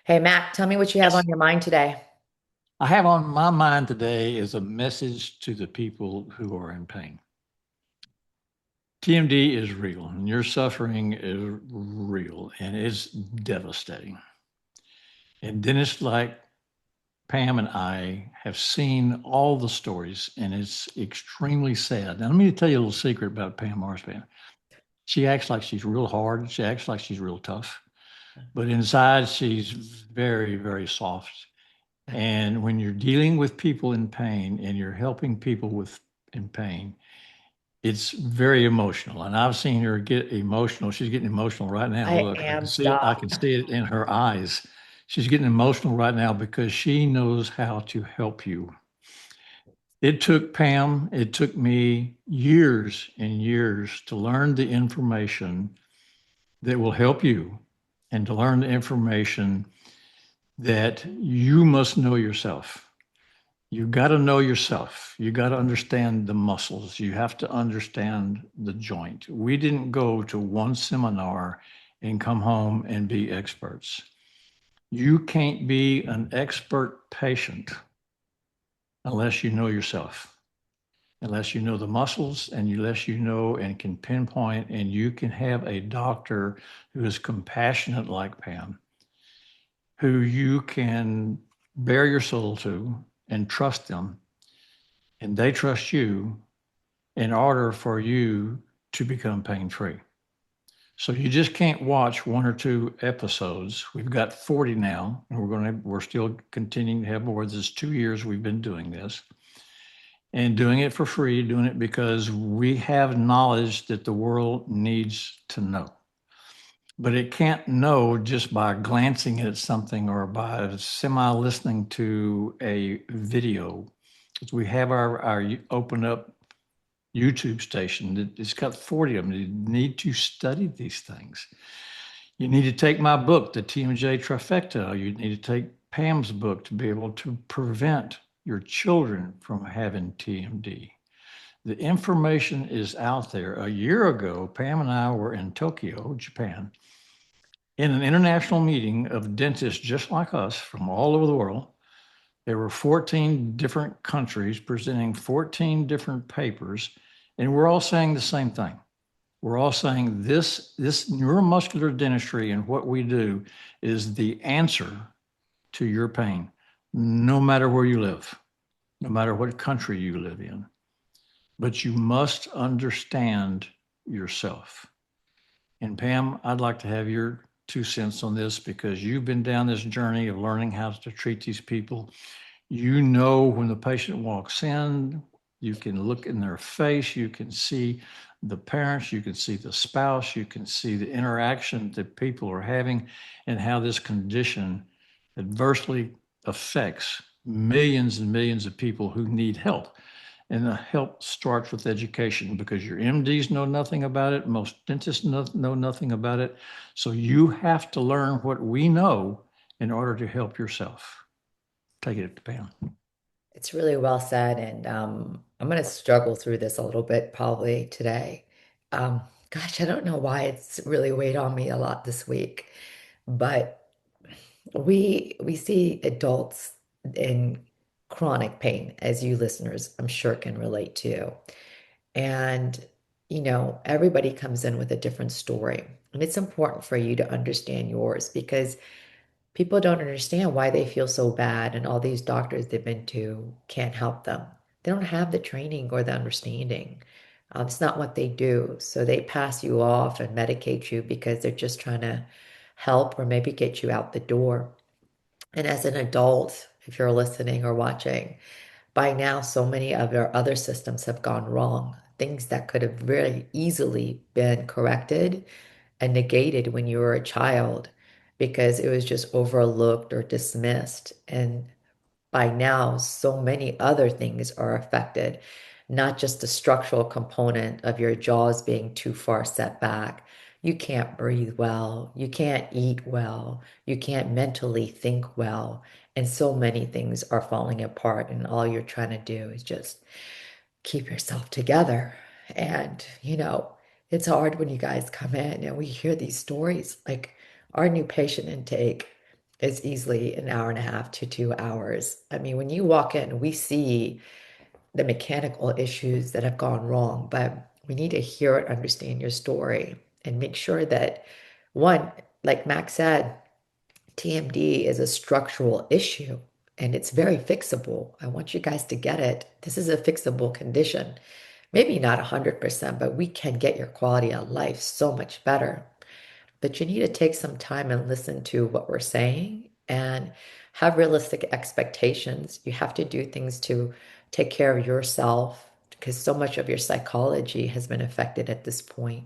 Hey, Mac, tell me what you have on Yes. your mind today. I have on my mind today is a message to the people who are in pain. TMD is real, and your suffering is real, and it's devastating. And dentists like Pam and I have seen all the stories, and it's extremely sad. Now, let me tell you a little secret about Pam Marspan. She acts like she's real hard. She acts like she's real tough, but inside she's very, very soft. And when you're dealing with people in pain and you're helping people with in pain, it's very emotional. And I've seen her get emotional. She's getting emotional right now. I Look, I can am see it. I can stuck. see it in her eyes. She's getting emotional right now because she knows how to help you. It took Pam, it took me years and years to learn the information that will help you and to learn the information that you must know yourself. You got to know yourself. You got to understand the muscles. You have to understand the joint. We didn't go to one seminar and come home and be experts. You can't be an expert patient unless you know yourself, unless you know the muscles and unless you know and can pinpoint and you can have a doctor who is compassionate like Pam, who you can bare your soul to and trust them, and they trust you in order for you to become pain free. So you just can't watch one or two episodes. We've got 40 now, and we're still continuing to have more. This is 2 years we've been doing this and doing it for free, doing it because we have knowledge that the world needs to know. But it can't know just by glancing at something or by semi listening to a video. We have our open up YouTube station. It's got 40 of them. You need to study these things. You need to take my book, the TMJ Trifecta. You need to take Pam's book to be able to prevent your children from having TMD. The information is out there. A year ago, Pam and I were in Tokyo, Japan, in an international meeting of dentists just like us from all over the world. There were 14 different countries presenting 14 different papers, and we're all saying the same thing. We're all saying this neuromuscular dentistry and what we do is the answer to your pain, no matter where you live, no matter what country you live in. But you must understand yourself. And Pam, I'd like to have your 2 cents on this because you've been down this journey of learning how to treat these people. You know, when the patient walks in, you can look in their face, you can see the parents, you can see the spouse, you can see the interaction that people are having and how this condition adversely affects millions and millions of people who need help. And the help starts with education because your MDs know nothing about it. Most dentists know nothing about it. So you have to learn what we know in order to help yourself. Take it, Pam. It's really well said, and I'm going to struggle through this a little bit probably today. Um, Gosh, I don't know why it's really weighed on me a lot this week, but we see adults in chronic pain, as you listeners, I'm sure can relate to. And, everybody comes in with a different story. And it's important for you to understand yours because people don't understand why they feel so bad, and all these doctors they've been to can't help them. They don't have the training or the understanding. It's not what they do. So they pass you off and medicate you because they're just trying to help or maybe get you out the door. And as an adult, if you're listening or watching, by now, so many of our other systems have gone wrong. Things that could have very easily been corrected and negated when you were a child because it was just overlooked or dismissed. And by now, so many other things are affected, not just the structural component of your jaws being too far set back. You can't breathe well, you can't eat well, you can't mentally think well, and so many things are falling apart, and all you're trying to do is just keep yourself together. And, it's hard when you guys come in and we hear these stories like our new patient intake. is easily an hour and a half to 2 hours. I mean, when you walk in, we see the mechanical issues that have gone wrong, but we need to hear and understand your story and make sure that one, like Max said, TMD is a structural issue and it's very fixable. I want you guys to get it. This is a fixable condition. Maybe not 100%, but we can get your quality of life so much better. But you need to take some time and listen to what we're saying and have realistic expectations. You have to do things to take care of yourself because so much of your psychology has been affected at this point.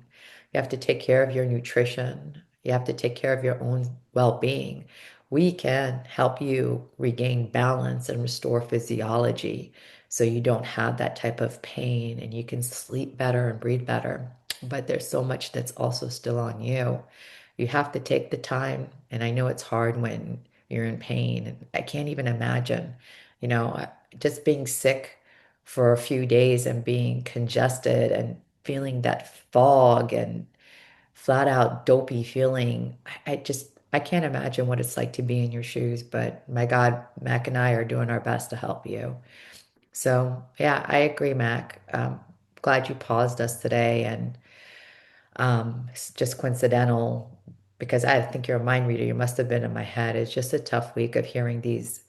You have to take care of your nutrition. You have to take care of your own well-being. We can help you regain balance and restore physiology so you don't have that type of pain and you can sleep better and breathe better. But there's so much that's also still on you. You have to take the time, and I know it's hard when you're in pain. And I can't even imagine, just being sick for a few days and being congested and feeling that fog and flat out dopey feeling. I can't imagine what it's like to be in your shoes, but my God, Mac and I are doing our best to help you. So, yeah, I agree, Mac. Glad you paused us today, and it's just coincidental because I think you're a mind reader. You must have been in my head. It's just a tough week of hearing these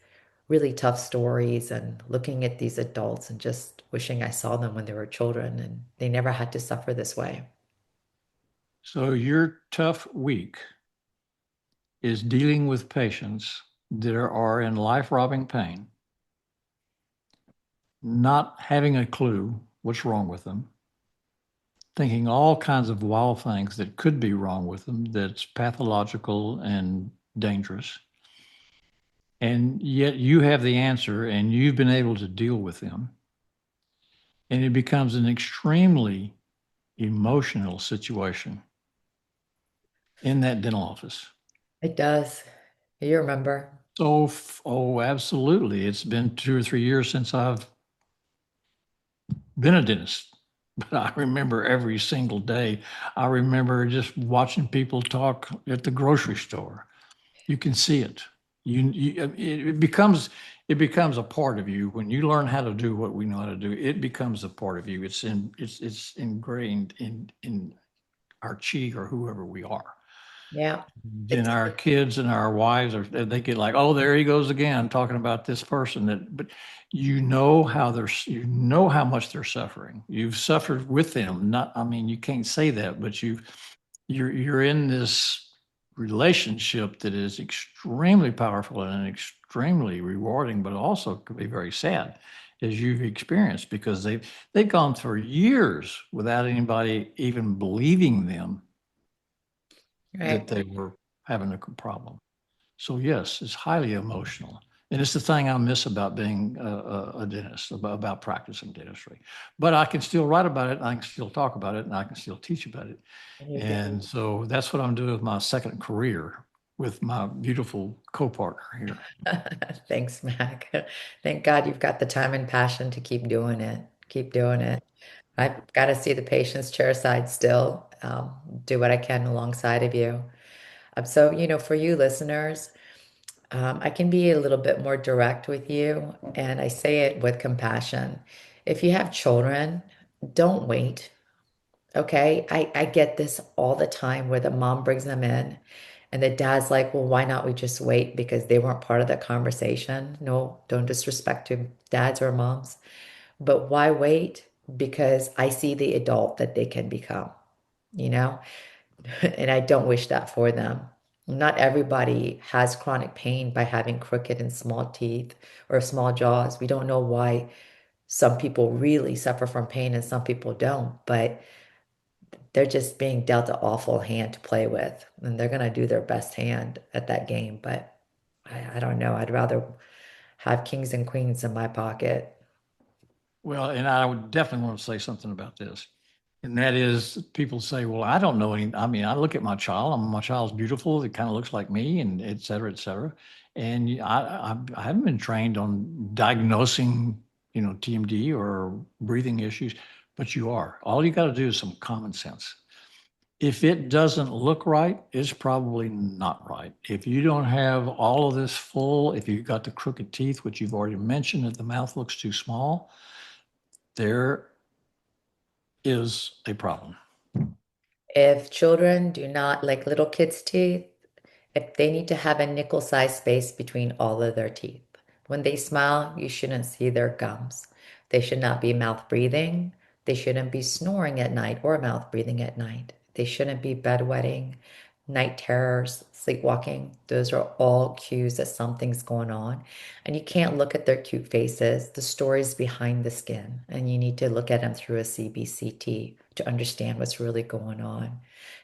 really tough stories and looking at these adults and just wishing I saw them when they were children and they never had to suffer this way. So your tough week is dealing with patients that are in life-robbing pain, not having a clue what's wrong with them, thinking all kinds of wild things that could be wrong with them that's pathological and dangerous. And yet you have the answer and you've been able to deal with them. And it becomes an extremely emotional situation in that dental office. It does. You remember. So, oh, absolutely. It's been 2 or 3 years since I've been a dentist, but I remember every single day. I remember just watching people talk at the grocery store. You can see it. It becomes a part of you when you learn how to do what we know how to do. It becomes a part of you. It's ingrained in our chi or whoever we are. Yeah. Then It's our kids and our wives are they get like, oh, there he goes again talking about this person that, but you know how much they're suffering. You've suffered with them. Not, I mean, you can't say that, but you're in this relationship that is extremely powerful and extremely rewarding, but also could be very sad as you've experienced because they've gone through years without anybody even believing them that right. they were having a problem. So yes, it's highly emotional. And it's the thing I miss about being a dentist, about practicing dentistry. But I can still write about it, and I can still talk about it, and I can still teach about it. And you do. And so that's what I'm doing with my second career with my beautiful co-partner here. Thanks, Mac. Thank God you've got the time and passion to keep doing it. Keep doing it. I've got to see the patient's chair side still, do what I can alongside of you. So, for you listeners, I can be a little bit more direct with you, and I say it with compassion. If you have children, don't wait. Okay. I get this all the time where the mom brings them in and the dad's like, well, why not we just wait because they weren't part of the conversation? No, don't disrespect to dads or moms. But why wait? Because I see the adult that they can become, you know? And I don't wish that for them. Not everybody has chronic pain by having crooked and small teeth or small jaws. We don't know why some people really suffer from pain and some people don't, but they're just being dealt an awful hand to play with, and they're gonna do their best hand at that game. But I don't know. I'd rather have kings and queens in my pocket. Well, and I would definitely want to say something about this. And that is, people say, well, I don't know any. I mean, I look at my child, my child's beautiful. It kind of looks like me, and et cetera, et cetera. And I haven't been trained on diagnosing, TMD or breathing issues, but you are. All you got to do is some common sense. If it doesn't look right, it's probably not right. If you don't have all of this full, if you've got the crooked teeth, which you've already mentioned, if the mouth looks too small, there is a problem. If children do not like little kids' teeth, if they need to have a nickel-sized space between all of their teeth. When they smile, you shouldn't see their gums. They should not be mouth breathing. They shouldn't be snoring at night or mouth breathing at night. They shouldn't be bedwetting, night terrors, sleepwalking. Those are all cues that something's going on. And you can't look at their cute faces, the stories behind the skin, and you need to look at them through a CBCT to understand what's really going on.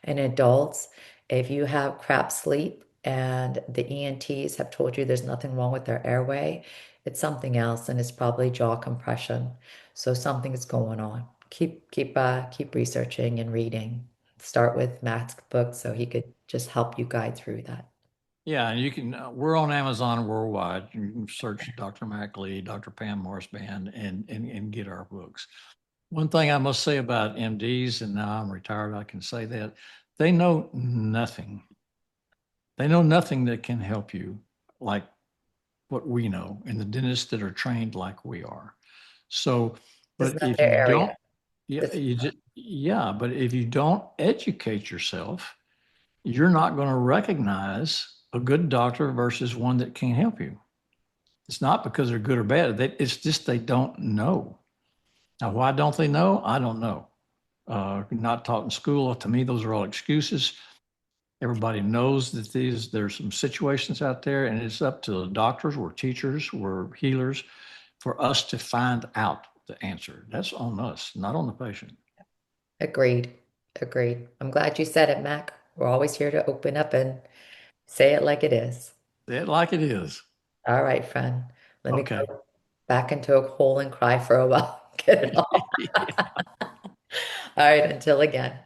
In adults, if you have crap sleep and the ENTs have told you there's nothing wrong with their airway, it's something else, and it's probably jaw compression. So something is going on. Keep researching and reading. Start with Matt's book so he could just help you guide through that. Yeah, and you can, we're on Amazon worldwide. You can search Dr. Mac Lee, Dr. Pam Morris Band, and get our books. One thing I must say about MDs, and now I'm retired, I can say that they know nothing. They know nothing that can help you like what we know, and the dentists that are trained like we are. So, This is but not if their you area. don't, yeah, This, yeah, but if you don't educate yourself, you're not going to recognize a good doctor versus one that can't help you. It's not because they're good or bad. It's just they don't know. Now, why don't they know? I don't know. Not taught in school. To me, those are all excuses. Everybody knows that there's some situations out there, and it's up to the doctors, we're teachers, we're healers, for us to find out the answer. That's on us, not on the patient. agreed. Agreed. I'm glad you said it, Mac. We're always here to open up and say it like it is. Say it like it is. All right, friend. Let me Okay. go back into a hole and cry for a while. Get it all. All right, until again.